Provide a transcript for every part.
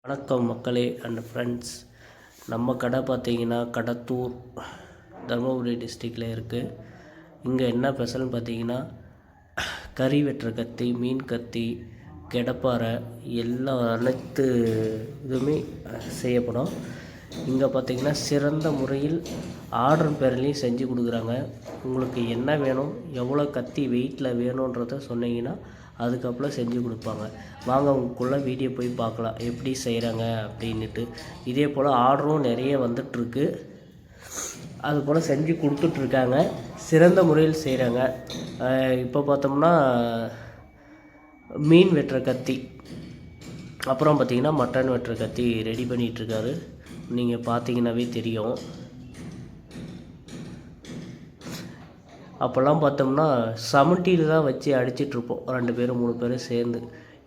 வணக்கம் மக்களே and friends. நம்ம கடை பார்த்தீங்கன்னா கடத்தூர் தருமபுரி டிஸ்ட்ரிக்டில் இருக்குது. இங்கே என்ன ஸ்பெஷல்னு பார்த்தீங்கன்னா கறி வெட்டுற கத்தி, மீன் கத்தி, கெடப்பாறை அனைத்து இதுவுமே செய்யப்படும். இங்கே பார்த்தீங்கன்னா சிறந்த முறையில் ஆர்டர் பேர்லேயும் செஞ்சு கொடுக்குறாங்க. உங்களுக்கு என்ன வேணும், எவ்வளோ கத்தி வெயிட்டில் வேணுன்றத சொன்னீங்கன்னா அதுக்கப்புறம் செஞ்சு கொடுப்பாங்க. வாங்க உங்களுக்குள்ளே வீடியோ போய் பார்க்கலாம் எப்படி செய்கிறாங்க அப்படின்ட்டு. இதே போல் ஆர்டரும் நிறைய வந்துட்டுருக்கு. அது போல் செஞ்சு கொடுத்துட்ருக்காங்க. சிறந்த முறையில் செய்கிறாங்க. இப்போ பார்த்தோம்னா மீன் வெட்டுற கத்தி, அப்புறம் பார்த்திங்கன்னா மட்டன் வெட்டுற கத்தி ரெடி பண்ணிகிட்ருக்காரு. நீங்கள் பார்த்தீங்கன்னாவே தெரியும். அப்போல்லாம் பார்த்தோம்னா சமட்டியில் தான் வச்சு அடிச்சிட்ருப்போம் 2 பேரும் 3 பேரும் சேர்ந்து.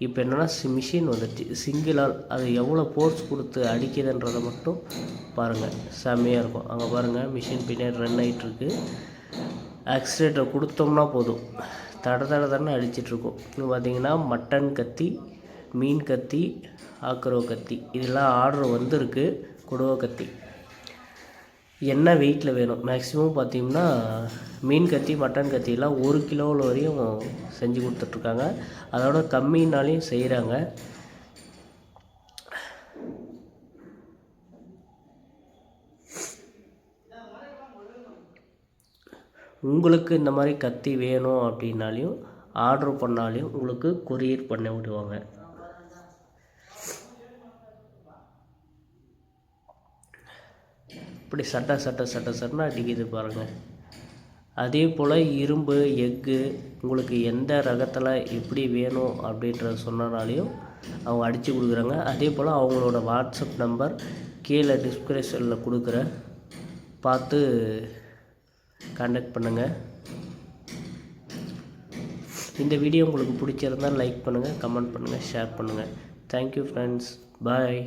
இப்போ என்னென்னா மிஷின் வந்துடுச்சு. சிங்கிளால் அது எவ்வளோ ஃபோர்ஸ் கொடுத்து அடிக்குதுன்றதை மட்டும் பாருங்கள், செம்மையாக இருக்கும். அங்கே பாருங்கள், மிஷின் பின்னாடி ரன் ஆகிட்டுருக்கு. ஆக்சிலேட்டர் கொடுத்தோம்னா போதும், தடன்னு அடிச்சிட்ருக்கோம். இப்போ பார்த்திங்கன்னா மட்டன் கத்தி, மீன் கத்தி, ஆக்ரோ கத்தி இதெல்லாம் ஆர்டர் வந்துருக்கு. கொடுவா கத்தி என்ன வெயிட்டில் வேணும், மேக்ஸிமம் பார்த்திங்கன்னா மீன் கத்தி, மட்டன் கத்தியெல்லாம் 1 கிலோவில் வரையும் செஞ்சு கொடுத்துட்ருக்காங்க. அதோட கம்மினாலையும் செய்கிறாங்க. உங்களுக்கு இந்த மாதிரி கத்தி வேணும் அப்படின்னாலையும் ஆர்டர் பண்ணாலையும் உங்களுக்கு கொரியர் பண்ண விடுவாங்க. இப்படி சட்டை அடிக்குது பாருங்கள். அதே போல் இரும்பு, எஃகு உங்களுக்கு எந்த ரகத்தில் எப்படி வேணும் அப்படின்றத சொன்னனாலையும் அவங்க அடித்து கொடுக்குறாங்க. அதே போல் அவங்களோட வாட்ஸ்அப் நம்பர் கீழே டிஸ்கிரிப்ஷனில் கொடுக்குறேன், பார்த்து கான்டாக்ட் பண்ணுங்கள். இந்த வீடியோ உங்களுக்கு பிடிச்சிருந்தால் லைக் பண்ணுங்கள், கமெண்ட் பண்ணுங்கள், ஷேர் பண்ணுங்கள். தேங்க்யூ ஃப்ரெண்ட்ஸ், பாய்.